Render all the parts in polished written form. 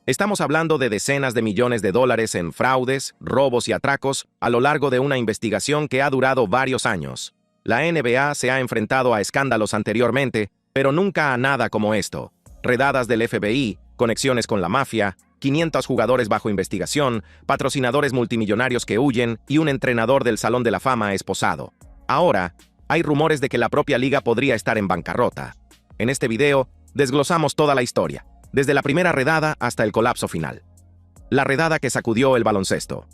Estamos hablando de decenas de millones de dólares en fraudes, robos y atracos a lo largo de una investigación que ha durado varios años. La NBA se ha enfrentado a escándalos anteriormente, pero nunca a nada como esto. Redadas del FBI, conexiones con la mafia, 500 jugadores bajo investigación, patrocinadores multimillonarios que huyen y un entrenador del Salón de la Fama esposado. Ahora, hay rumores de que la propia liga podría estar en bancarrota. En este video, desglosamos toda la historia, desde la primera redada hasta el colapso final. La redada que sacudió el baloncesto.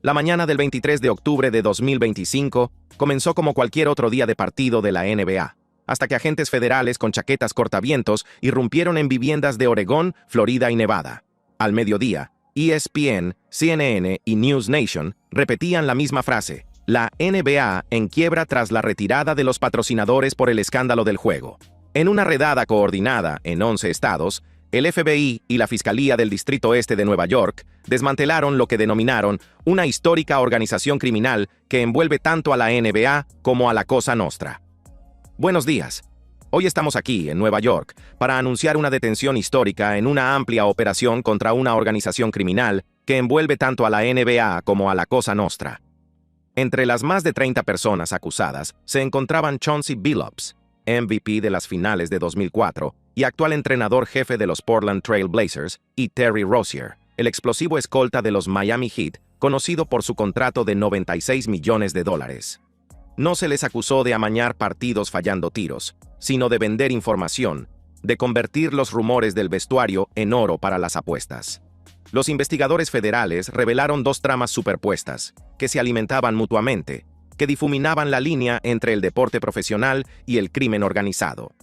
La mañana del 23 de octubre de 2025 comenzó como cualquier otro día de partido de la NBA, hasta que agentes federales con chaquetas cortavientos irrumpieron en viviendas de Oregón, Florida y Nevada. Al mediodía, ESPN, CNN y News Nation repetían la misma frase: la NBA en quiebra tras la retirada de los patrocinadores por el escándalo del juego. En una redada coordinada en 11 estados, el FBI y la Fiscalía del Distrito Este de Nueva York desmantelaron lo que denominaron una histórica organización criminal que envuelve tanto a la NBA como a la Cosa Nostra. Buenos días. Hoy estamos aquí, en Nueva York, para anunciar una detención histórica en una amplia operación contra una organización criminal que envuelve tanto a la NBA como a la Cosa Nostra. Entre las más de 30 personas acusadas se encontraban Chauncey Billups, MVP de las finales de 2004 y actual entrenador jefe de los Portland Trail Blazers, y Terry Rozier, el explosivo escolta de los Miami Heat, conocido por su contrato de $96 millones. No se les acusó de amañar partidos fallando tiros, sino de vender información, de convertir los rumores del vestuario en oro para las apuestas. Los investigadores federales revelaron dos tramas superpuestas, que se alimentaban mutuamente, que difuminaban la línea entre el deporte profesional y el crimen organizado.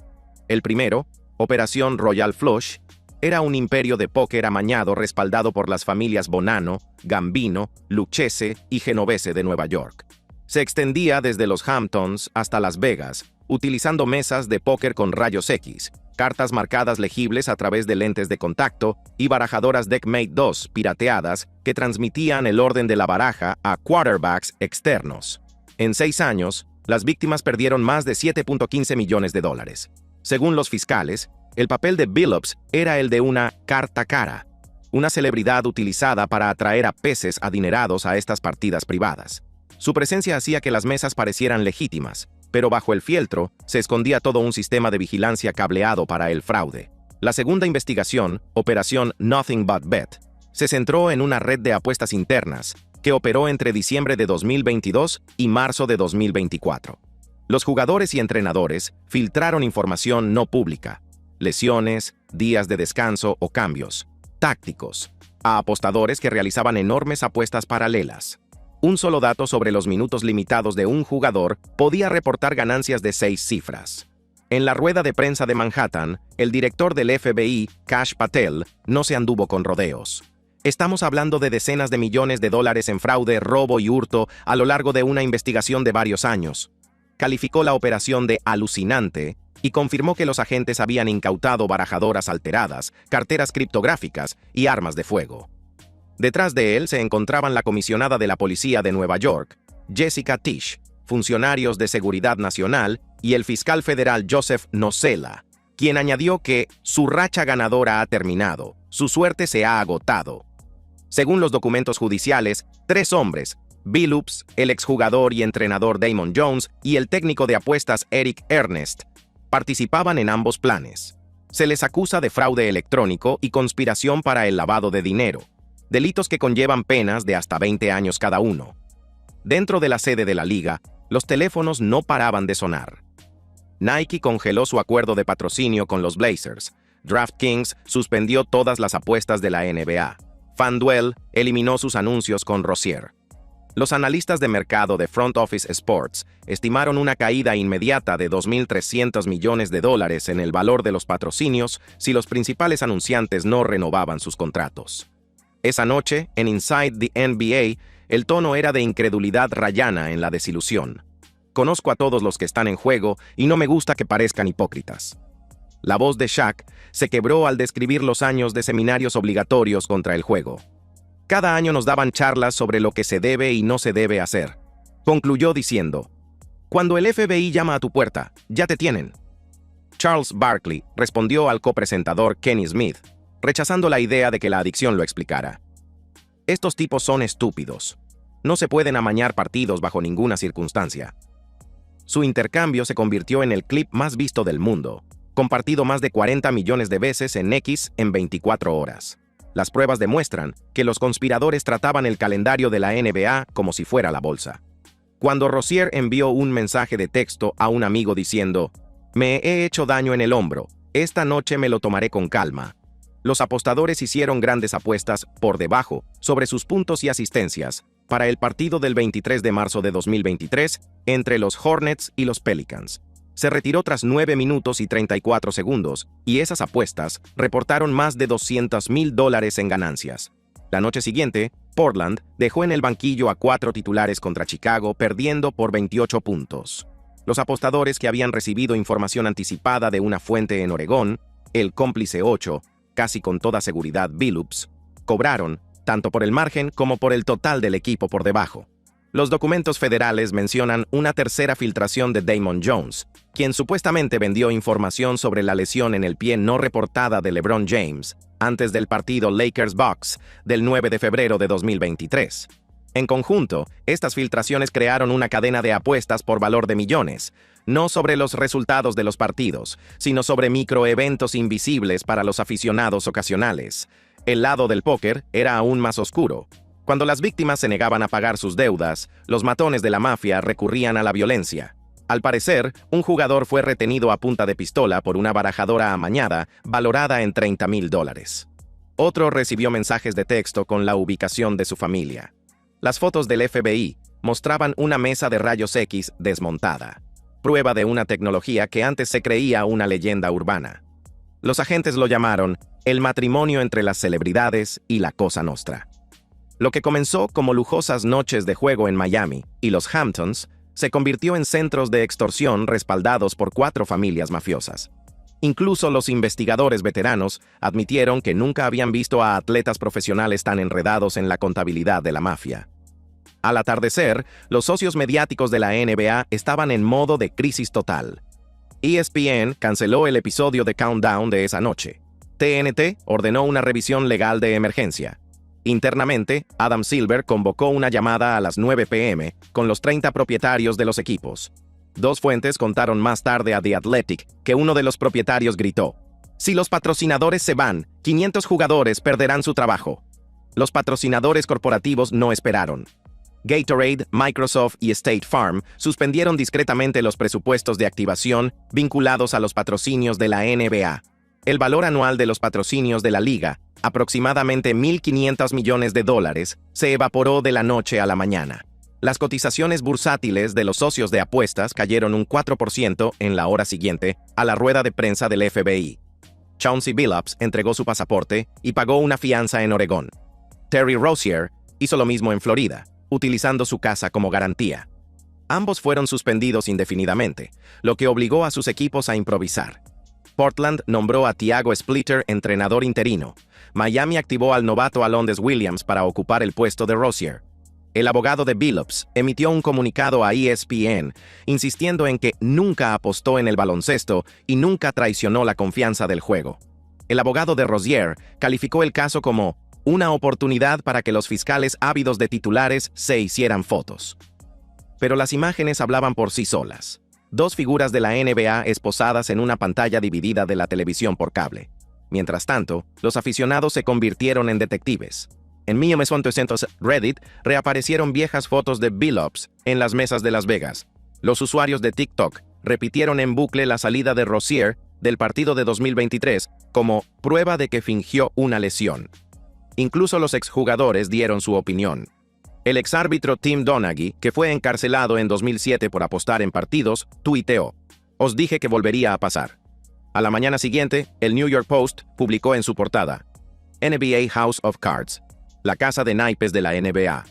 El primero, Operación Royal Flush, era un imperio de póker amañado respaldado por las familias Bonanno, Gambino, Lucchese y Genovese de Nueva York. Se extendía desde los Hamptons hasta Las Vegas, utilizando mesas de póker con rayos X, cartas marcadas legibles a través de lentes de contacto y barajadoras Deckmate 2 pirateadas que transmitían el orden de la baraja a quarterbacks externos. En 6 años, las víctimas perdieron más de $7.15 millones. Según los fiscales, el papel de Billups era el de una carta cara, una celebridad utilizada para atraer a peces adinerados a estas partidas privadas. Su presencia hacía que las mesas parecieran legítimas, pero bajo el fieltro se escondía todo un sistema de vigilancia cableado para el fraude. La segunda investigación, Operación Nothing But Bet, se centró en una red de apuestas internas que operó entre diciembre de 2022 y marzo de 2024. Los jugadores y entrenadores filtraron información no pública, lesiones, días de descanso o cambios tácticos, a apostadores que realizaban enormes apuestas paralelas. Un solo dato sobre los minutos limitados de un jugador podía reportar ganancias de 6 cifras. En la rueda de prensa de Manhattan, el director del FBI, Kash Patel, no se anduvo con rodeos. Estamos hablando de decenas de millones de dólares en fraude, robo y hurto a lo largo de una investigación de varios años. Calificó la operación de alucinante y confirmó que los agentes habían incautado barajadoras alteradas, carteras criptográficas y armas de fuego. Detrás de él se encontraban la comisionada de la policía de Nueva York, Jessica Tisch, funcionarios de seguridad nacional y el fiscal federal Joseph Nocella, quien añadió que su racha ganadora ha terminado, su suerte se ha agotado. Según los documentos judiciales, 3 hombres, Billups, el exjugador y entrenador Damon Jones y el técnico de apuestas Eric Ernest, participaban en ambos planes. Se les acusa de fraude electrónico y conspiración para el lavado de dinero, delitos que conllevan penas de hasta 20 años cada uno. Dentro de la sede de la liga, los teléfonos no paraban de sonar. Nike congeló su acuerdo de patrocinio con los Blazers. DraftKings suspendió todas las apuestas de la NBA. FanDuel eliminó sus anuncios con Rozier. Los analistas de mercado de Front Office Sports estimaron una caída inmediata de $2.300 millones en el valor de los patrocinios si los principales anunciantes no renovaban sus contratos. Esa noche, en Inside the NBA, el tono era de incredulidad rayana en la desilusión. Conozco a todos los que están en juego y no me gusta que parezcan hipócritas. La voz de Shaq se quebró al describir los años de seminarios obligatorios contra el juego. Cada año nos daban charlas sobre lo que se debe y no se debe hacer. Concluyó diciendo: cuando el FBI llama a tu puerta, ya te tienen. Charles Barkley respondió al copresentador Kenny Smith: rechazando la idea de que la adicción lo explicara. Estos tipos son estúpidos. No se pueden amañar partidos bajo ninguna circunstancia. Su intercambio se convirtió en el clip más visto del mundo, compartido más de 40 millones de veces en X en 24 horas. Las pruebas demuestran que los conspiradores trataban el calendario de la NBA como si fuera la bolsa. Cuando Rozier envió un mensaje de texto a un amigo diciendo, «Me he hecho daño en el hombro, esta noche me lo tomaré con calma», los apostadores hicieron grandes apuestas por debajo sobre sus puntos y asistencias para el partido del 23 de marzo de 2023 entre los Hornets y los Pelicans. Se retiró tras 9 minutos y 34 segundos, y esas apuestas reportaron más de $200,000 en ganancias. La noche siguiente, Portland dejó en el banquillo a 4 titulares contra Chicago, perdiendo por 28 puntos. Los apostadores que habían recibido información anticipada de una fuente en Oregón, el cómplice 8, casi con toda seguridad Billups, cobraron, tanto por el margen como por el total del equipo por debajo. Los documentos federales mencionan una tercera filtración de Damon Jones, quien supuestamente vendió información sobre la lesión en el pie no reportada de LeBron James antes del partido Lakers-Bucks del 9 de febrero de 2023. En conjunto, estas filtraciones crearon una cadena de apuestas por valor de millones, no sobre los resultados de los partidos, sino sobre microeventos invisibles para los aficionados ocasionales. El lado del póker era aún más oscuro. Cuando las víctimas se negaban a pagar sus deudas, los matones de la mafia recurrían a la violencia. Al parecer, un jugador fue retenido a punta de pistola por una barajadora amañada valorada en $30,000. Otro recibió mensajes de texto con la ubicación de su familia. Las fotos del FBI mostraban una mesa de rayos X desmontada, prueba de una tecnología que antes se creía una leyenda urbana. Los agentes lo llamaron el matrimonio entre las celebridades y la Cosa Nostra. Lo que comenzó como lujosas noches de juego en Miami y los Hamptons se convirtió en centros de extorsión respaldados por 4 familias mafiosas. Incluso los investigadores veteranos admitieron que nunca habían visto a atletas profesionales tan enredados en la contabilidad de la mafia. Al atardecer, los socios mediáticos de la NBA estaban en modo de crisis total. ESPN canceló el episodio de Countdown de esa noche. TNT ordenó una revisión legal de emergencia. Internamente, Adam Silver convocó una llamada a las 9 p.m. con los 30 propietarios de los equipos. 2 fuentes contaron más tarde a The Athletic que uno de los propietarios gritó, «Si los patrocinadores se van, 500 jugadores perderán su trabajo». Los patrocinadores corporativos no esperaron. Gatorade, Microsoft y State Farm suspendieron discretamente los presupuestos de activación vinculados a los patrocinios de la NBA. El valor anual de los patrocinios de la liga, aproximadamente $1,500 millones, se evaporó de la noche a la mañana. Las cotizaciones bursátiles de los socios de apuestas cayeron un 4% en la hora siguiente a la rueda de prensa del FBI. Chauncey Billups entregó su pasaporte y pagó una fianza en Oregón. Terry Rozier hizo lo mismo en Florida, utilizando su casa como garantía. Ambos fueron suspendidos indefinidamente, lo que obligó a sus equipos a improvisar. Portland nombró a Thiago Splitter entrenador interino. Miami activó al novato Alondes Williams para ocupar el puesto de Rozier. El abogado de Billups emitió un comunicado a ESPN, insistiendo en que nunca apostó en el baloncesto y nunca traicionó la confianza del juego. El abogado de Rozier calificó el caso como una oportunidad para que los fiscales ávidos de titulares se hicieran fotos. Pero las imágenes hablaban por sí solas. 2 figuras de la NBA esposadas en una pantalla dividida de la televisión por cable. Mientras tanto, los aficionados se convirtieron en detectives. En 1900 Reddit reaparecieron viejas fotos de Billups en las mesas de Las Vegas. Los usuarios de TikTok repitieron en bucle la salida de Rozier del partido de 2023 como prueba de que fingió una lesión. Incluso los exjugadores dieron su opinión. El exárbitro Tim Donaghy, que fue encarcelado en 2007 por apostar en partidos, tuiteó, «Os dije que volvería a pasar». A la mañana siguiente, el New York Post publicó en su portada, NBA House of Cards, la casa de naipes de la NBA.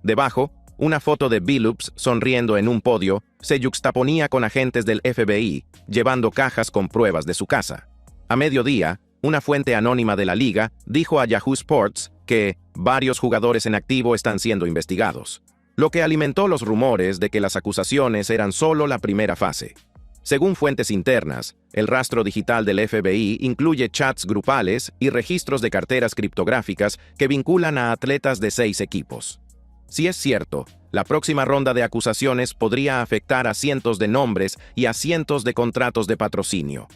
Debajo, una foto de Billups sonriendo en un podio se yuxtaponía con agentes del FBI llevando cajas con pruebas de su casa. A mediodía, una fuente anónima de la liga dijo a Yahoo Sports que varios jugadores en activo están siendo investigados, lo que alimentó los rumores de que las acusaciones eran solo la primera fase. Según fuentes internas, el rastro digital del FBI incluye chats grupales y registros de carteras criptográficas que vinculan a atletas de 6 equipos. Si es cierto, la próxima ronda de acusaciones podría afectar a cientos de nombres y a cientos de contratos de patrocinio.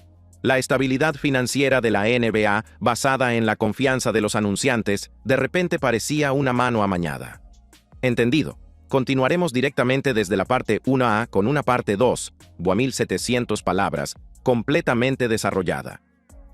La estabilidad financiera de la NBA, basada en la confianza de los anunciantes, de repente parecía una mano amañada. Entendido. Continuaremos directamente desde la parte 1A con una parte 2, 1700 palabras, completamente desarrollada.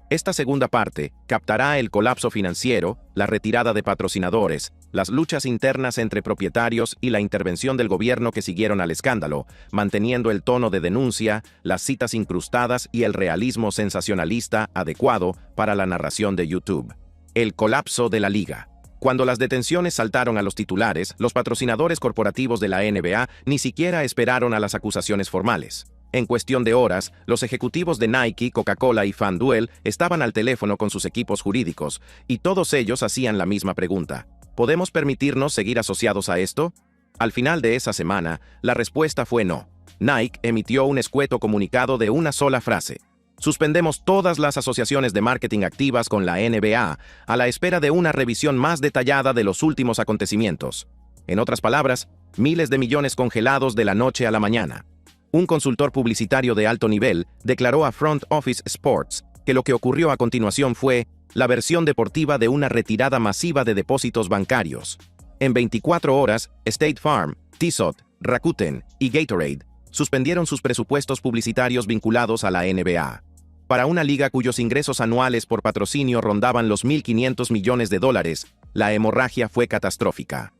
Esta segunda parte captará el colapso financiero, la retirada de patrocinadores, las luchas internas entre propietarios y la intervención del gobierno que siguieron al escándalo, manteniendo el tono de denuncia, las citas incrustadas y el realismo sensacionalista adecuado para la narración de YouTube. El colapso de la liga. Cuando las detenciones saltaron a los titulares, los patrocinadores corporativos de la NBA ni siquiera esperaron a las acusaciones formales. En cuestión de horas, los ejecutivos de Nike, Coca-Cola y FanDuel estaban al teléfono con sus equipos jurídicos, y todos ellos hacían la misma pregunta. ¿Podemos permitirnos seguir asociados a esto? Al final de esa semana, la respuesta fue no. Nike emitió un escueto comunicado de una sola frase. Suspendemos todas las asociaciones de marketing activas con la NBA a la espera de una revisión más detallada de los últimos acontecimientos. En otras palabras, miles de millones congelados de la noche a la mañana. Un consultor publicitario de alto nivel declaró a Front Office Sports que lo que ocurrió a continuación fue la versión deportiva de una retirada masiva de depósitos bancarios. En 24 horas, State Farm, Tissot, Rakuten y Gatorade suspendieron sus presupuestos publicitarios vinculados a la NBA. Para una liga cuyos ingresos anuales por patrocinio rondaban los $1.500 millones, la hemorragia fue catastrófica.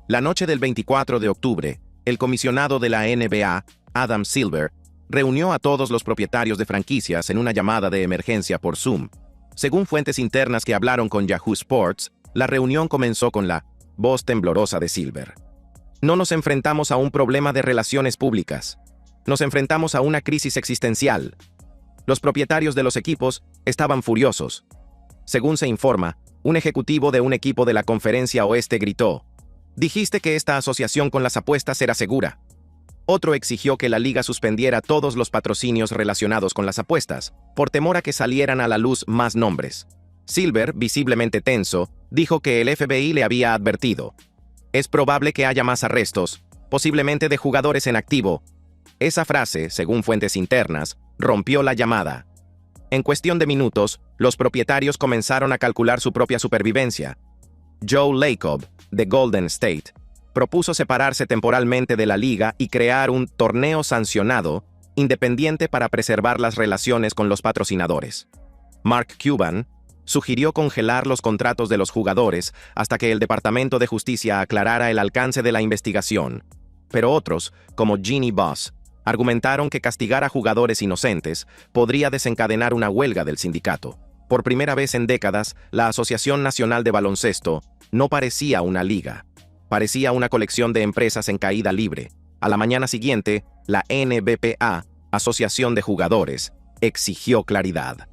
La noche del 24 de octubre, el comisionado de la NBA, Adam Silver, reunió a todos los propietarios de franquicias en una llamada de emergencia por Zoom. Según fuentes internas que hablaron con Yahoo Sports, la reunión comenzó con la voz temblorosa de Silver. No nos enfrentamos a un problema de relaciones públicas. Nos enfrentamos a una crisis existencial. Los propietarios de los equipos estaban furiosos. Según se informa, un ejecutivo de un equipo de la Conferencia Oeste gritó: «Dijiste que esta asociación con las apuestas era segura». Otro exigió que la liga suspendiera todos los patrocinios relacionados con las apuestas, por temor a que salieran a la luz más nombres. Silver, visiblemente tenso, dijo que el FBI le había advertido: «Es probable que haya más arrestos, posiblemente de jugadores en activo». Esa frase, según fuentes internas, rompió la llamada. En cuestión de minutos, los propietarios comenzaron a calcular su propia supervivencia. Joe Lacob, de Golden State, propuso separarse temporalmente de la liga y crear un torneo sancionado, independiente para preservar las relaciones con los patrocinadores. Mark Cuban sugirió congelar los contratos de los jugadores hasta que el Departamento de Justicia aclarara el alcance de la investigación. Pero otros, como Jeannie Buss, argumentaron que castigar a jugadores inocentes podría desencadenar una huelga del sindicato. Por primera vez en décadas, la Asociación Nacional de Baloncesto no parecía una liga. Parecía una colección de empresas en caída libre. A la mañana siguiente, la NBPA, Asociación de Jugadores, exigió claridad.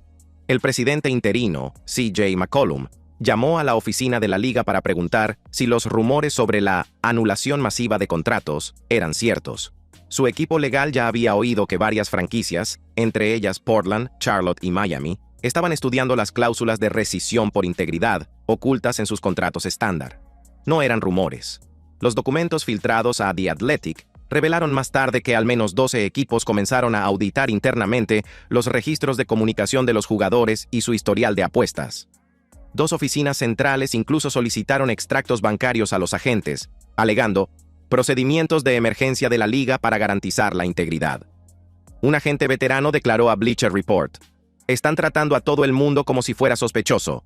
El presidente interino, CJ McCollum, llamó a la oficina de la liga para preguntar si los rumores sobre la anulación masiva de contratos eran ciertos. Su equipo legal ya había oído que varias franquicias, entre ellas Portland, Charlotte y Miami, estaban estudiando las cláusulas de rescisión por integridad ocultas en sus contratos estándar. No eran rumores. Los documentos filtrados a The Athletic revelaron más tarde que al menos 12 equipos comenzaron a auditar internamente los registros de comunicación de los jugadores y su historial de apuestas. 2 oficinas centrales incluso solicitaron extractos bancarios a los agentes, alegando procedimientos de emergencia de la liga para garantizar la integridad. Un agente veterano declaró a Bleacher Report: «Están tratando a todo el mundo como si fuera sospechoso».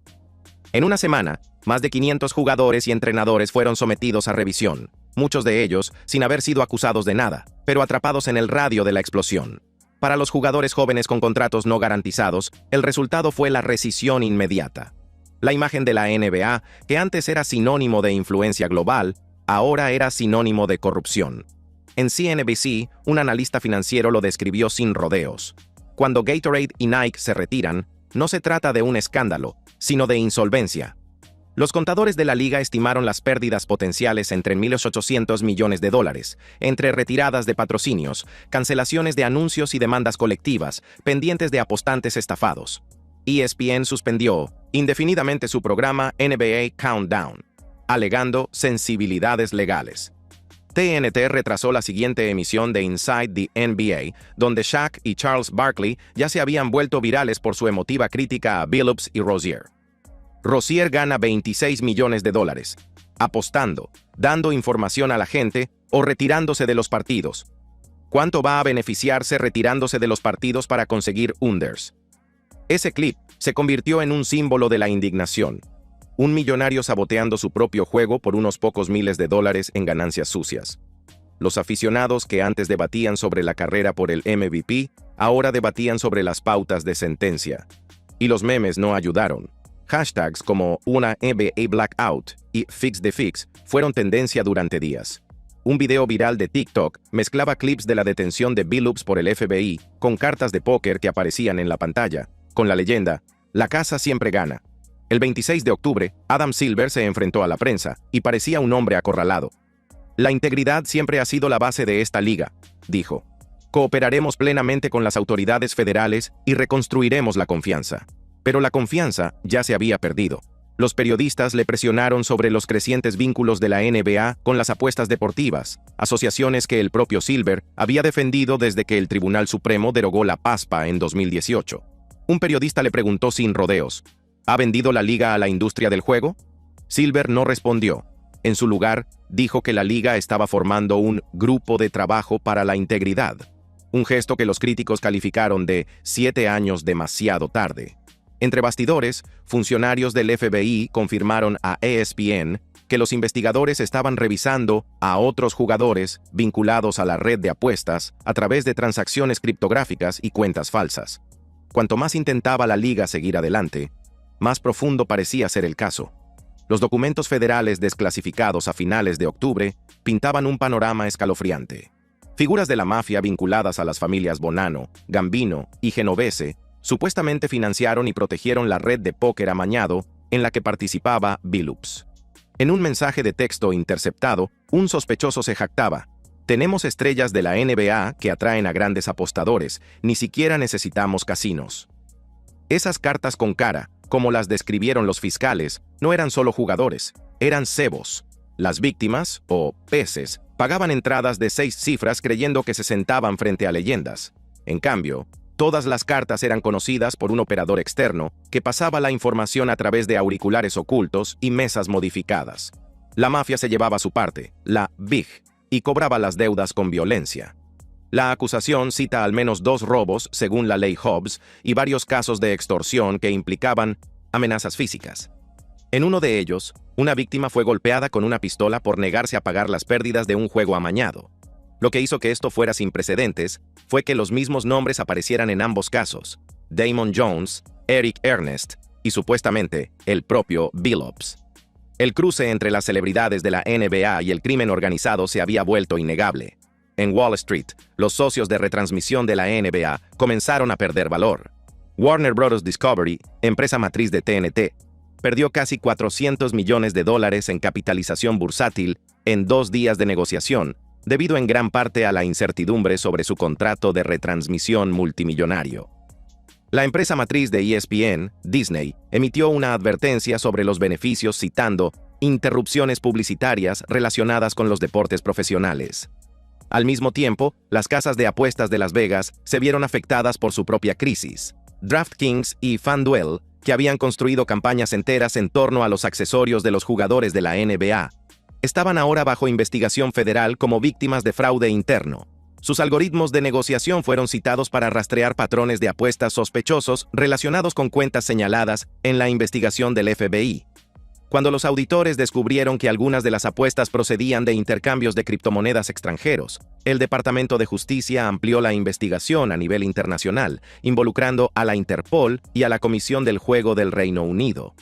En una semana, más de 500 jugadores y entrenadores fueron sometidos a revisión, muchos de ellos sin haber sido acusados de nada, pero atrapados en el radio de la explosión. Para los jugadores jóvenes con contratos no garantizados, el resultado fue la rescisión inmediata. La imagen de la NBA, que antes era sinónimo de influencia global, ahora era sinónimo de corrupción. En CNBC, un analista financiero lo describió sin rodeos. Cuando Gatorade y Nike se retiran, no se trata de un escándalo, sino de insolvencia. Los contadores de la liga estimaron las pérdidas potenciales entre 1.800 millones de dólares, entre retiradas de patrocinios, cancelaciones de anuncios y demandas colectivas, pendientes de apostantes estafados. ESPN suspendió indefinidamente su programa NBA Countdown, alegando sensibilidades legales. TNT retrasó la siguiente emisión de Inside the NBA, donde Shaq y Charles Barkley ya se habían vuelto virales por su emotiva crítica a Billups y Rozier. Rozier gana 26 millones de dólares, apostando, dando información a la gente o retirándose de los partidos. ¿Cuánto va a beneficiarse retirándose de los partidos para conseguir unders? Ese clip se convirtió en un símbolo de la indignación. Un millonario saboteando su propio juego por unos pocos miles de dólares en ganancias sucias. Los aficionados que antes debatían sobre la carrera por el MVP, ahora debatían sobre las pautas de sentencia. Y los memes no ayudaron. Hashtags como una NBA Blackout y Fix the Fix fueron tendencia durante días. Un video viral de TikTok mezclaba clips de la detención de Billups por el FBI con cartas de póker que aparecían en la pantalla, con la leyenda, "La casa siempre gana". El 26 de octubre, Adam Silver se enfrentó a la prensa y parecía un hombre acorralado. "La integridad siempre ha sido la base de esta liga", dijo. "Cooperaremos plenamente con las autoridades federales y reconstruiremos la confianza". Pero la confianza ya se había perdido. Los periodistas le presionaron sobre los crecientes vínculos de la NBA con las apuestas deportivas, asociaciones que el propio Silver había defendido desde que el Tribunal Supremo derogó la PASPA en 2018. Un periodista le preguntó sin rodeos, ¿ha vendido la liga a la industria del juego? Silver no respondió. En su lugar, dijo que la liga estaba formando un grupo de trabajo para la integridad, un gesto que los críticos calificaron de 7 años demasiado tarde. Entre bastidores, funcionarios del FBI confirmaron a ESPN que los investigadores estaban revisando a otros jugadores vinculados a la red de apuestas a través de transacciones criptográficas y cuentas falsas. Cuanto más intentaba la liga seguir adelante, más profundo parecía ser el caso. Los documentos federales desclasificados a finales de octubre pintaban un panorama escalofriante. Figuras de la mafia vinculadas a las familias Bonanno, Gambino y Genovese supuestamente financiaron y protegieron la red de póker amañado en la que participaba Billups. En un mensaje de texto interceptado, un sospechoso se jactaba: "Tenemos estrellas de la NBA que atraen a grandes apostadores, ni siquiera necesitamos casinos". Esas cartas con cara, como las describieron los fiscales, no eran solo jugadores, eran cebos. Las víctimas, o peces, pagaban entradas de 6 cifras creyendo que se sentaban frente a leyendas. En cambio, todas las cartas eran conocidas por un operador externo que pasaba la información a través de auriculares ocultos y mesas modificadas. La mafia se llevaba su parte, la BIG, y cobraba las deudas con violencia. La acusación cita al menos 2 robos, según la ley Hobbs, y varios casos de extorsión que implicaban amenazas físicas. En uno de ellos, una víctima fue golpeada con una pistola por negarse a pagar las pérdidas de un juego amañado. Lo que hizo que esto fuera sin precedentes fue que los mismos nombres aparecieran en ambos casos: Damon Jones, Eric Ernest y supuestamente el propio Billups. El cruce entre las celebridades de la NBA y el crimen organizado se había vuelto innegable. En Wall Street, los socios de retransmisión de la NBA comenzaron a perder valor. Warner Bros. Discovery, empresa matriz de TNT, perdió casi 400 millones de dólares en capitalización bursátil en 2 días de negociación, debido en gran parte a la incertidumbre sobre su contrato de retransmisión multimillonario. La empresa matriz de ESPN, Disney, emitió una advertencia sobre los beneficios citando interrupciones publicitarias relacionadas con los deportes profesionales. Al mismo tiempo, las casas de apuestas de Las Vegas se vieron afectadas por su propia crisis. DraftKings y FanDuel, que habían construido campañas enteras en torno a los accesorios de los jugadores de la NBA, estaban ahora bajo investigación federal como víctimas de fraude interno. Sus algoritmos de negociación fueron citados para rastrear patrones de apuestas sospechosos relacionados con cuentas señaladas en la investigación del FBI. Cuando los auditores descubrieron que algunas de las apuestas procedían de intercambios de criptomonedas extranjeros, el Departamento de Justicia amplió la investigación a nivel internacional, involucrando a la Interpol y a la Comisión del Juego del Reino Unido.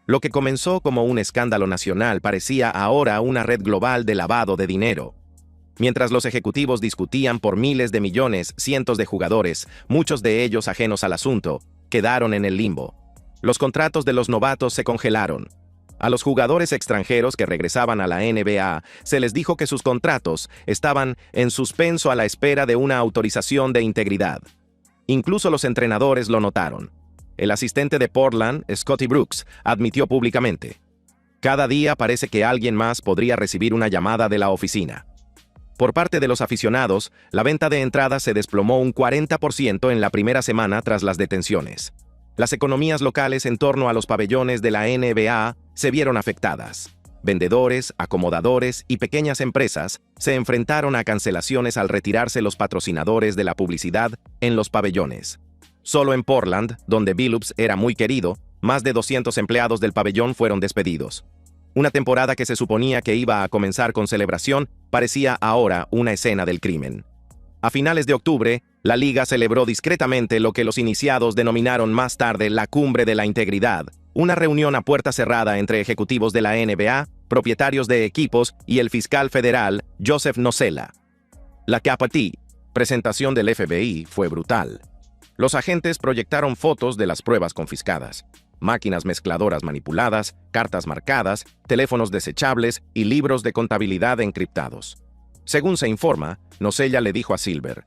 Lo que comenzó como un escándalo nacional parecía ahora una red global de lavado de dinero. Mientras los ejecutivos discutían por miles de millones, cientos de jugadores, muchos de ellos ajenos al asunto, quedaron en el limbo. Los contratos de los novatos se congelaron. A los jugadores extranjeros que regresaban a la NBA se les dijo que sus contratos estaban en suspenso a la espera de una autorización de integridad. Incluso los entrenadores lo notaron. El asistente de Portland, Scotty Brooks, admitió públicamente: "Cada día parece que alguien más podría recibir una llamada de la oficina". Por parte de los aficionados, la venta de entradas se desplomó un 40% en la primera semana tras las detenciones. Las economías locales en torno a los pabellones de la NBA se vieron afectadas. Vendedores, acomodadores y pequeñas empresas se enfrentaron a cancelaciones al retirarse los patrocinadores de la publicidad en los pabellones. Solo en Portland, donde Billups era muy querido, más de 200 empleados del pabellón fueron despedidos. Una temporada que se suponía que iba a comenzar con celebración parecía ahora una escena del crimen. A finales de octubre, la liga celebró discretamente lo que los iniciados denominaron más tarde la Cumbre de la Integridad, una reunión a puerta cerrada entre ejecutivos de la NBA, propietarios de equipos y el fiscal federal, Joseph Nocella. La presentación del FBI fue brutal. Los agentes proyectaron fotos de las pruebas confiscadas: máquinas mezcladoras manipuladas, cartas marcadas, teléfonos desechables y libros de contabilidad encriptados. Según se informa, Nocella le dijo a Silver: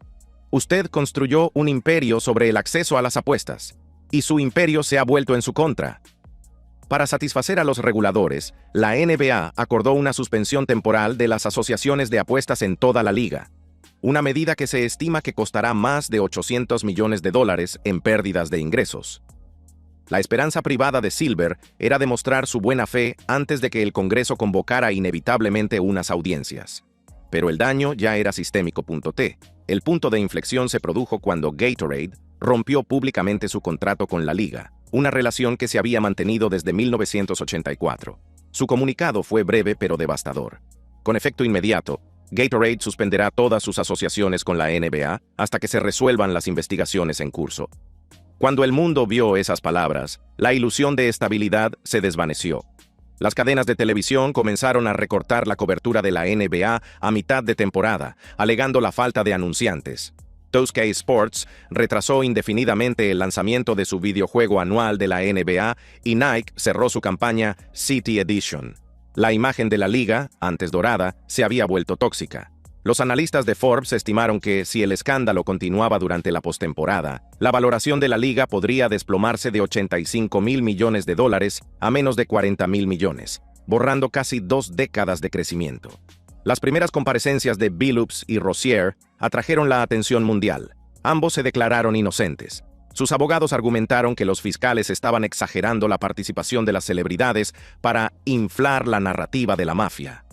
"Usted construyó un imperio sobre el acceso a las apuestas, y su imperio se ha vuelto en su contra". Para satisfacer a los reguladores, la NBA acordó una suspensión temporal de las asociaciones de apuestas en toda la liga, una medida que se estima que costará más de $800 millones en pérdidas de ingresos. La esperanza privada de Silver era demostrar su buena fe antes de que el Congreso convocara inevitablemente unas audiencias. Pero el daño ya era sistémico. El punto de inflexión se produjo cuando Gatorade rompió públicamente su contrato con la liga, una relación que se había mantenido desde 1984. Su comunicado fue breve pero devastador. Con efecto inmediato, Gatorade suspenderá todas sus asociaciones con la NBA hasta que se resuelvan las investigaciones en curso. Cuando el mundo vio esas palabras, la ilusión de estabilidad se desvaneció. Las cadenas de televisión comenzaron a recortar la cobertura de la NBA a mitad de temporada, alegando la falta de anunciantes. 2K Sports retrasó indefinidamente el lanzamiento de su videojuego anual de la NBA y Nike cerró su campaña City Edition. La imagen de la liga, antes dorada, se había vuelto tóxica. Los analistas de Forbes estimaron que, si el escándalo continuaba durante la postemporada, la valoración de la liga podría desplomarse de $85.000 millones a menos de $40.000 millones, borrando casi 2 décadas de crecimiento. Las primeras comparecencias de Billups y Rozier atrajeron la atención mundial. Ambos se declararon inocentes. Sus abogados argumentaron que los fiscales estaban exagerando la participación de las celebridades para inflar la narrativa de la mafia.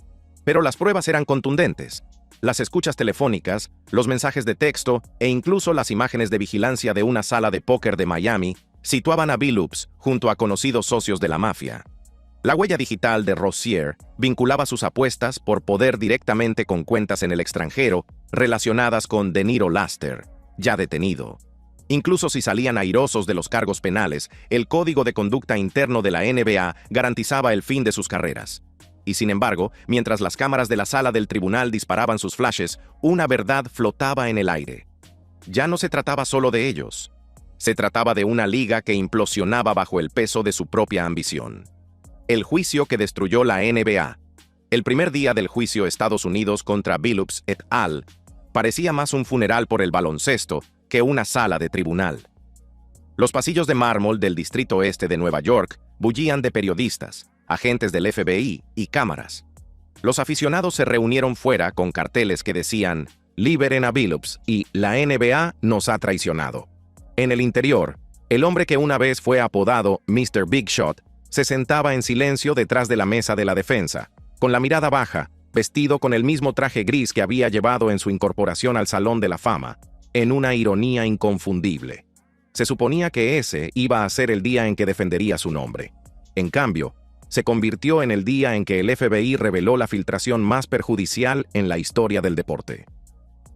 Pero las pruebas eran contundentes. Las escuchas telefónicas, los mensajes de texto e incluso las imágenes de vigilancia de una sala de póker de Miami situaban a Billups junto a conocidos socios de la mafia. La huella digital de Rozier vinculaba sus apuestas por poder directamente con cuentas en el extranjero relacionadas con De Niro Laster, ya detenido. Incluso si salían airosos de los cargos penales, el código de conducta interno de la NBA garantizaba el fin de sus carreras. Y sin embargo, mientras las cámaras de la sala del tribunal disparaban sus flashes, una verdad flotaba en el aire. Ya no se trataba solo de ellos. Se trataba de una liga que implosionaba bajo el peso de su propia ambición. El juicio que destruyó la NBA. El primer día del juicio Estados Unidos contra Billups et al. Parecía más un funeral por el baloncesto que una sala de tribunal. Los pasillos de mármol del Distrito Este de Nueva York bullían de periodistas, agentes del FBI y cámaras. Los aficionados se reunieron fuera con carteles que decían "Liberen a Billups" y "La NBA nos ha traicionado". En el interior, el hombre que una vez fue apodado Mr. Big Shot se sentaba en silencio detrás de la mesa de la defensa, con la mirada baja, vestido con el mismo traje gris que había llevado en su incorporación al Salón de la Fama, en una ironía inconfundible. Se suponía que ese iba a ser el día en que defendería su nombre. En cambio, se convirtió en el día en que el FBI reveló la filtración más perjudicial en la historia del deporte.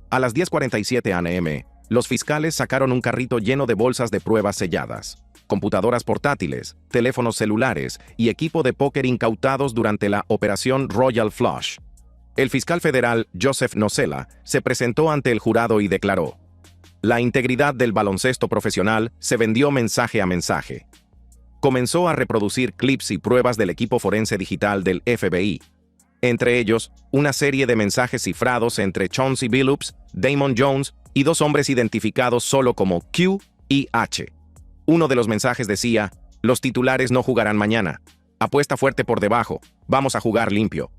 A las 10:47 a.m., los fiscales sacaron un carrito lleno de bolsas de pruebas selladas, computadoras portátiles, teléfonos celulares y equipo de póker incautados durante la Operación Royal Flush. El fiscal federal Joseph Nocella se presentó ante el jurado y declaró: "La integridad del baloncesto profesional se vendió mensaje a mensaje. comenzó a reproducir clips y pruebas del equipo forense digital del FBI. Entre ellos, una serie de mensajes cifrados entre Chauncey Billups, Damon Jones y dos hombres identificados solo como Q y H. Uno de los mensajes decía: "Los titulares no jugarán mañana. Apuesta fuerte por debajo. Vamos a jugar limpio".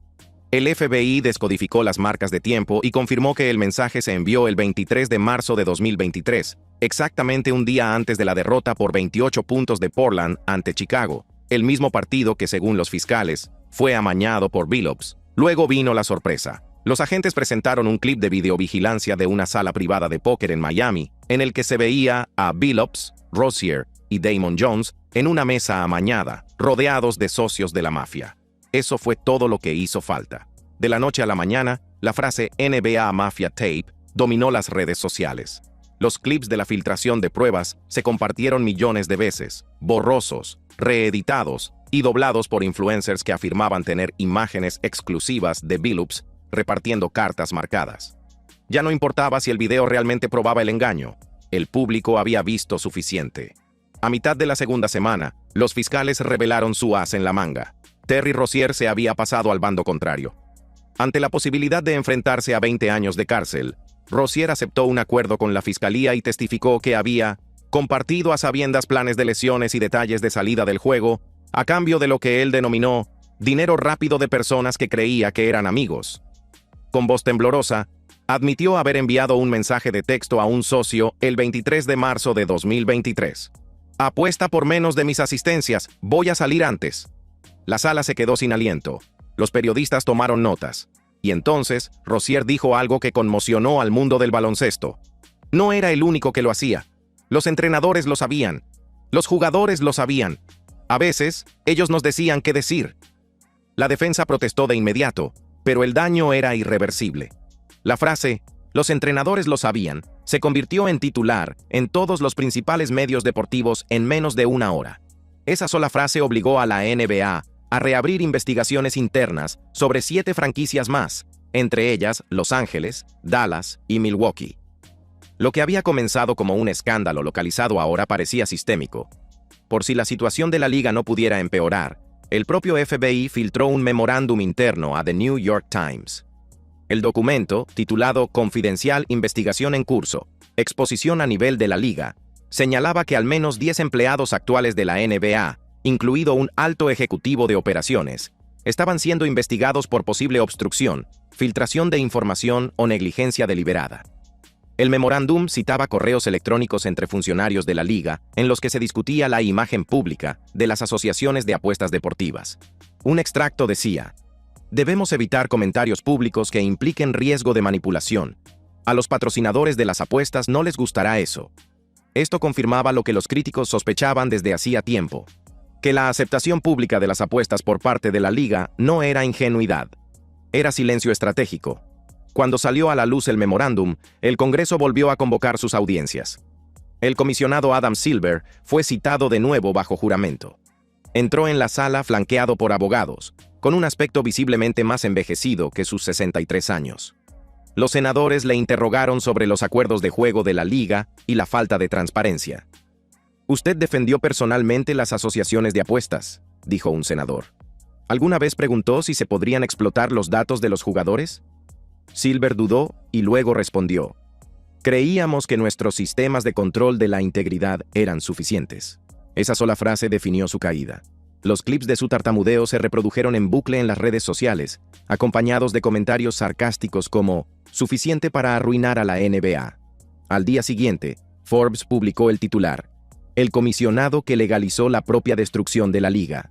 El FBI descodificó las marcas de tiempo y confirmó que el mensaje se envió el 23 de marzo de 2023, exactamente un día antes de la derrota por 28 puntos de Portland ante Chicago, el mismo partido que, según los fiscales, fue amañado por Billups. Luego vino la sorpresa. Los agentes presentaron un clip de videovigilancia de una sala privada de póker en Miami, en el que se veía a Billups, Rozier y Damon Jones en una mesa amañada, rodeados de socios de la mafia. Eso fue todo lo que hizo falta. De la noche a la mañana, la frase NBA Mafia Tape dominó las redes sociales. Los clips de la filtración de pruebas se compartieron millones de veces, borrosos, reeditados y doblados por influencers que afirmaban tener imágenes exclusivas de Billups repartiendo cartas marcadas. Ya no importaba si el video realmente probaba el engaño. El público había visto suficiente. A mitad de la segunda semana, los fiscales revelaron su as en la manga. Terry Rozier se había pasado al bando contrario. Ante la posibilidad de enfrentarse a 20 años de cárcel, Rozier aceptó un acuerdo con la fiscalía y testificó que había compartido a sabiendas planes de lesiones y detalles de salida del juego, a cambio de lo que él denominó dinero rápido de personas que creía que eran amigos. Con voz temblorosa, admitió haber enviado un mensaje de texto a un socio el 23 de marzo de 2023. "Apuesta por menos de mis asistencias, voy a salir antes". La sala se quedó sin aliento. Los periodistas tomaron notas. Y entonces, Rozier dijo algo que conmocionó al mundo del baloncesto. No era el único que lo hacía. Los entrenadores lo sabían. Los jugadores lo sabían. A veces, ellos nos decían qué decir. La defensa protestó de inmediato, pero el daño era irreversible. La frase, "los entrenadores lo sabían", se convirtió en titular en todos los principales medios deportivos en menos de una hora. Esa sola frase obligó a la NBA a reabrir investigaciones internas sobre 7 franquicias más, entre ellas Los Ángeles, Dallas y Milwaukee. Lo que había comenzado como un escándalo localizado ahora parecía sistémico. Por si la situación de la liga no pudiera empeorar, el propio FBI filtró un memorándum interno a The New York Times. El documento, titulado Confidencial Investigación en Curso, Exposición a nivel de la liga, señalaba que al menos 10 empleados actuales de la NBA, incluido un alto ejecutivo de operaciones, estaban siendo investigados por posible obstrucción, filtración de información o negligencia deliberada. El memorándum citaba correos electrónicos entre funcionarios de la liga en los que se discutía la imagen pública de las asociaciones de apuestas deportivas. Un extracto decía: "Debemos evitar comentarios públicos que impliquen riesgo de manipulación. A los patrocinadores de las apuestas no les gustará eso". Esto confirmaba lo que los críticos sospechaban desde hacía tiempo: que la aceptación pública de las apuestas por parte de la liga no era ingenuidad, era silencio estratégico. Cuando salió a la luz el memorándum, el Congreso volvió a convocar sus audiencias. El comisionado Adam Silver fue citado de nuevo bajo juramento. Entró en la sala flanqueado por abogados, con un aspecto visiblemente más envejecido que sus 63 años. Los senadores le interrogaron sobre los acuerdos de juego de la liga y la falta de transparencia. «Usted defendió personalmente las asociaciones de apuestas», dijo un senador. «¿Alguna vez preguntó si se podrían explotar los datos de los jugadores?». Silver dudó y luego respondió: «Creíamos que nuestros sistemas de control de la integridad eran suficientes». Esa sola frase definió su caída. Los clips de su tartamudeo se reprodujeron en bucle en las redes sociales, acompañados de comentarios sarcásticos como «suficiente para arruinar a la NBA». Al día siguiente, Forbes publicó el titular: «El comisionado que legalizó la propia destrucción de la liga».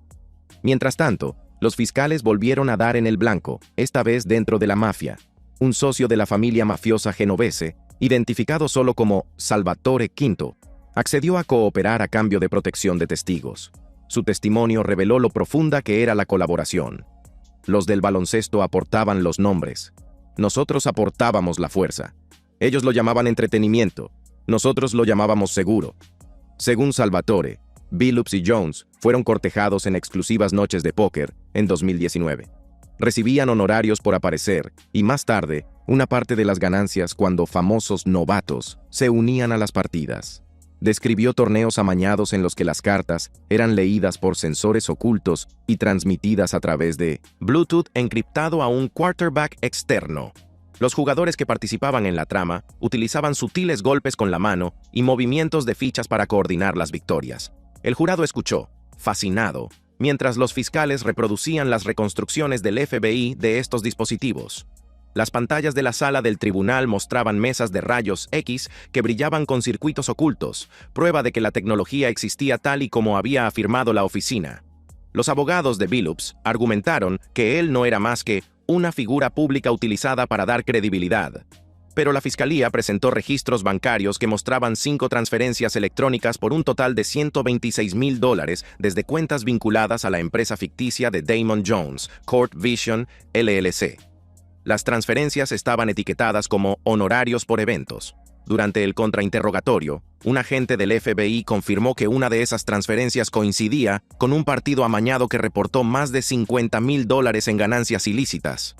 Mientras tanto, los fiscales volvieron a dar en el blanco, esta vez dentro de la mafia. Un socio de la familia mafiosa genovese, identificado solo como Salvatore Quinto, accedió a cooperar a cambio de protección de testigos. Su testimonio reveló lo profunda que era la colaboración. Los del baloncesto aportaban los nombres. Nosotros aportábamos la fuerza. Ellos lo llamaban entretenimiento. Nosotros lo llamábamos seguro. Según Salvatore, Billups y Jones fueron cortejados en exclusivas noches de póker en 2019. Recibían honorarios por aparecer y más tarde una parte de las ganancias cuando famosos novatos se unían a las partidas. Describió torneos amañados en los que las cartas eran leídas por sensores ocultos y transmitidas a través de Bluetooth encriptado a un quarterback externo. Los jugadores que participaban en la trama utilizaban sutiles golpes con la mano y movimientos de fichas para coordinar las victorias. El jurado escuchó, fascinado, mientras los fiscales reproducían las reconstrucciones del FBI de estos dispositivos. Las pantallas de la sala del tribunal mostraban mesas de rayos X que brillaban con circuitos ocultos, prueba de que la tecnología existía tal y como había afirmado la oficina. Los abogados de Billups argumentaron que él no era más que una figura pública utilizada para dar credibilidad. Pero la fiscalía presentó registros bancarios que mostraban 5 transferencias electrónicas por un total de $126,000 desde cuentas vinculadas a la empresa ficticia de Damon Jones, Court Vision, LLC. Las transferencias estaban etiquetadas como honorarios por eventos. Durante el contrainterrogatorio, un agente del FBI confirmó que una de esas transferencias coincidía con un partido amañado que reportó más de $50,000 en ganancias ilícitas.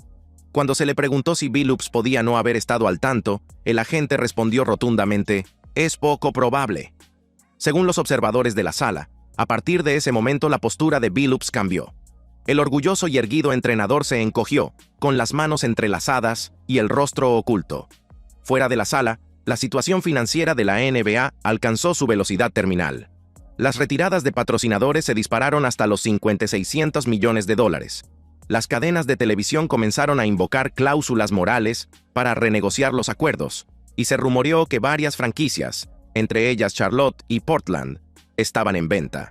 Cuando se le preguntó si Billups podía no haber estado al tanto, el agente respondió rotundamente, «Es poco probable». Según los observadores de la sala, a partir de ese momento la postura de Billups cambió. El orgulloso y erguido entrenador se encogió, con las manos entrelazadas y el rostro oculto. Fuera de la sala, la situación financiera de la NBA alcanzó su velocidad terminal. Las retiradas de patrocinadores se dispararon hasta los $5,600 millones. Las cadenas de televisión comenzaron a invocar cláusulas morales para renegociar los acuerdos, y se rumoreó que varias franquicias, entre ellas Charlotte y Portland, estaban en venta.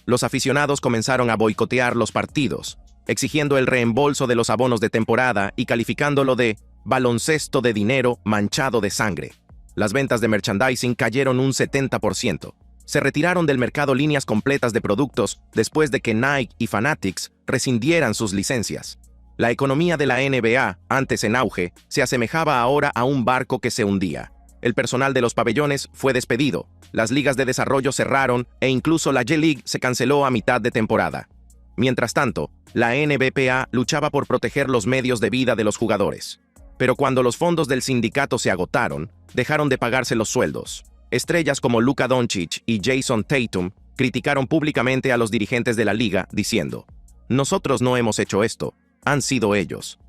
Los aficionados comenzaron a boicotear los partidos, exigiendo el reembolso de los abonos de temporada y calificándolo de baloncesto de dinero manchado de sangre. Las ventas de merchandising cayeron un 70%. Se retiraron del mercado líneas completas de productos después de que Nike y Fanatics rescindieran sus licencias. La economía de la NBA, antes en auge, se asemejaba ahora a un barco que se hundía. El personal de los pabellones fue despedido, las ligas de desarrollo cerraron e incluso la G-League se canceló a mitad de temporada. Mientras tanto, la NBPA luchaba por proteger los medios de vida de los jugadores. Pero cuando los fondos del sindicato se agotaron, dejaron de pagarse los sueldos. Estrellas como Luka Doncic y Jason Tatum criticaron públicamente a los dirigentes de la liga, diciendo, «Nosotros no hemos hecho esto, han sido ellos».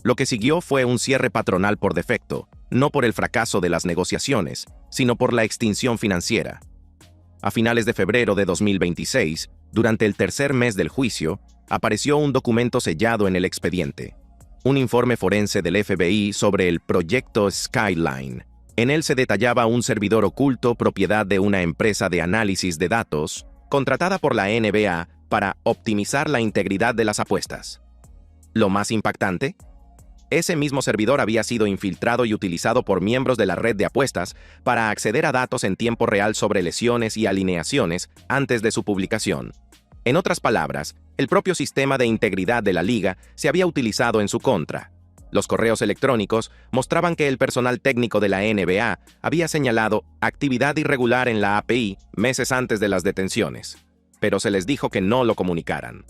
Lo que siguió fue un cierre patronal por defecto, no por el fracaso de las negociaciones, sino por la extinción financiera. A finales de febrero de 2026, durante el tercer mes del juicio, apareció un documento sellado en el expediente. Un informe forense del FBI sobre el proyecto Skyline. En él se detallaba un servidor oculto propiedad de una empresa de análisis de datos, contratada por la NBA para optimizar la integridad de las apuestas. Lo más impactante, ese mismo servidor había sido infiltrado y utilizado por miembros de la red de apuestas para acceder a datos en tiempo real sobre lesiones y alineaciones antes de su publicación. En otras palabras, el propio sistema de integridad de la liga se había utilizado en su contra. Los correos electrónicos mostraban que el personal técnico de la NBA había señalado actividad irregular en la API meses antes de las detenciones, pero se les dijo que no lo comunicaran.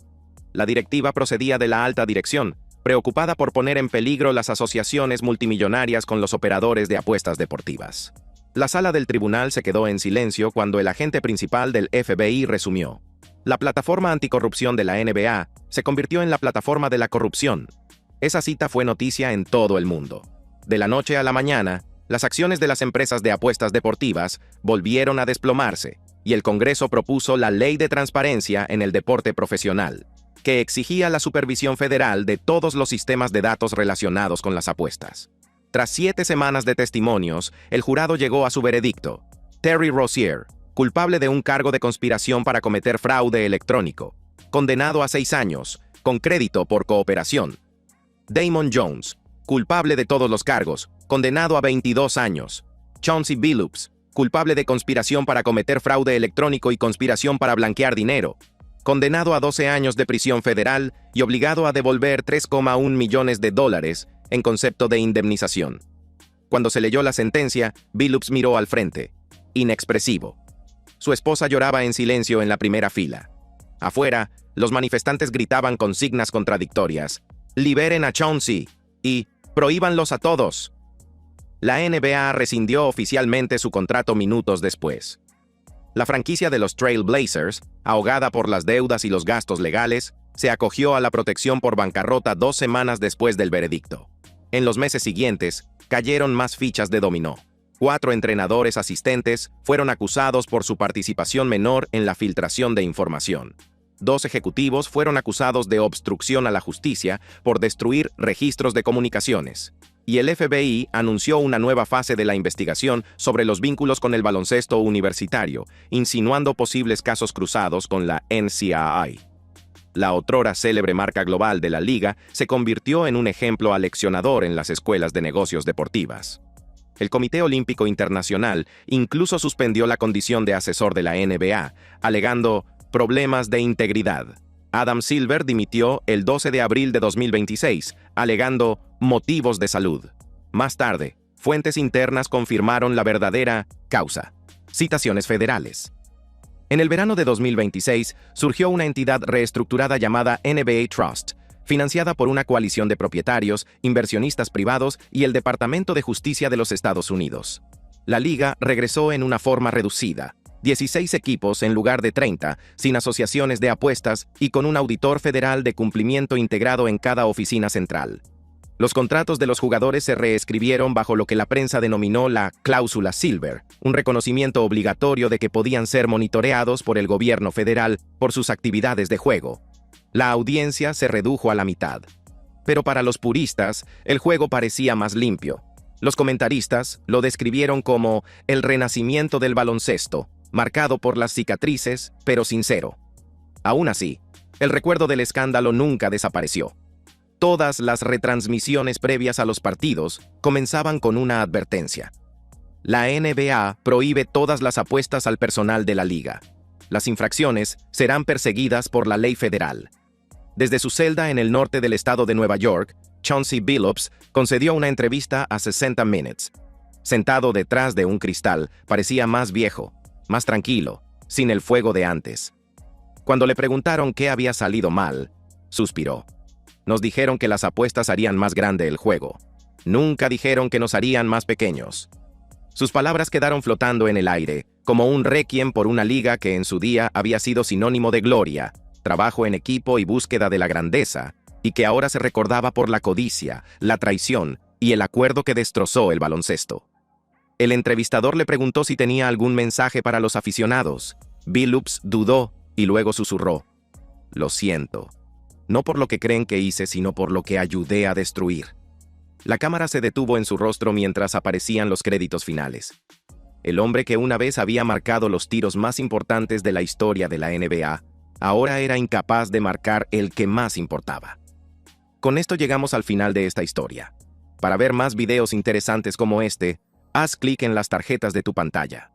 La directiva procedía de la alta dirección, preocupada por poner en peligro las asociaciones multimillonarias con los operadores de apuestas deportivas. La sala del tribunal se quedó en silencio cuando el agente principal del FBI resumió. La plataforma anticorrupción de la NBA se convirtió en la plataforma de la corrupción. Esa cita fue noticia en todo el mundo. De la noche a la mañana, las acciones de las empresas de apuestas deportivas volvieron a desplomarse, y el Congreso propuso la Ley de Transparencia en el Deporte Profesional, que exigía la supervisión federal de todos los sistemas de datos relacionados con las apuestas. Tras 7 semanas de testimonios, el jurado llegó a su veredicto. Terry Rozier, culpable de un cargo de conspiración para cometer fraude electrónico, condenado a 6 años, con crédito por cooperación. Damon Jones, culpable de todos los cargos, condenado a 22 años. Chauncey Billups, culpable de conspiración para cometer fraude electrónico y conspiración para blanquear dinero, condenado a 12 años de prisión federal y obligado a devolver $3,1 millones en concepto de indemnización. Cuando se leyó la sentencia, Billups miró al frente, inexpresivo. Su esposa lloraba en silencio en la primera fila. Afuera, los manifestantes gritaban consignas contradictorias: «Liberen a Chauncey» y «Prohíbanlos a todos». La NBA rescindió oficialmente su contrato minutos después. La franquicia de los Trail Blazers, ahogada por las deudas y los gastos legales, se acogió a la protección por bancarrota 2 semanas después del veredicto. En los meses siguientes, cayeron más fichas de dominó. 4 entrenadores asistentes fueron acusados por su participación menor en la filtración de información. 2 ejecutivos fueron acusados de obstrucción a la justicia por destruir registros de comunicaciones. Y el FBI anunció una nueva fase de la investigación sobre los vínculos con el baloncesto universitario, insinuando posibles casos cruzados con la NCAA. La otrora célebre marca global de la liga se convirtió en un ejemplo aleccionador en las escuelas de negocios deportivas. El Comité Olímpico Internacional incluso suspendió la condición de asesor de la NBA, alegando problemas de integridad. Adam Silver dimitió el 12 de abril de 2026, alegando motivos de salud. Más tarde, fuentes internas confirmaron la verdadera causa. Citaciones federales. En el verano de 2026, surgió una entidad reestructurada llamada NBA Trust, financiada por una coalición de propietarios, inversionistas privados y el Departamento de Justicia de los Estados Unidos. La liga regresó en una forma reducida, 16 equipos en lugar de 30, sin asociaciones de apuestas y con un auditor federal de cumplimiento integrado en cada oficina central. Los contratos de los jugadores se reescribieron bajo lo que la prensa denominó la cláusula Silver, un reconocimiento obligatorio de que podían ser monitoreados por el gobierno federal por sus actividades de juego. La audiencia se redujo a la mitad. Pero para los puristas, el juego parecía más limpio. Los comentaristas lo describieron como el renacimiento del baloncesto, marcado por las cicatrices, pero sincero. Aún así, el recuerdo del escándalo nunca desapareció. Todas las retransmisiones previas a los partidos comenzaban con una advertencia. La NBA prohíbe todas las apuestas al personal de la liga. Las infracciones serán perseguidas por la ley federal. Desde su celda en el norte del estado de Nueva York, Chauncey Billups concedió una entrevista a 60 Minutes. Sentado detrás de un cristal, parecía más viejo, más tranquilo, sin el fuego de antes. Cuando le preguntaron qué había salido mal, suspiró. Nos dijeron que las apuestas harían más grande el juego. Nunca dijeron que nos harían más pequeños. Sus palabras quedaron flotando en el aire, como un requiem por una liga que en su día había sido sinónimo de gloria, trabajo en equipo y búsqueda de la grandeza, y que ahora se recordaba por la codicia, la traición y el acuerdo que destrozó el baloncesto. El entrevistador le preguntó si tenía algún mensaje para los aficionados. Billups dudó y luego susurró: "Lo siento. No por lo que creen que hice, sino por lo que ayudé a destruir". La cámara se detuvo en su rostro mientras aparecían los créditos finales. El hombre que una vez había marcado los tiros más importantes de la historia de la NBA, ahora era incapaz de marcar el que más importaba. Con esto llegamos al final de esta historia. Para ver más videos interesantes como este, haz clic en las tarjetas de tu pantalla.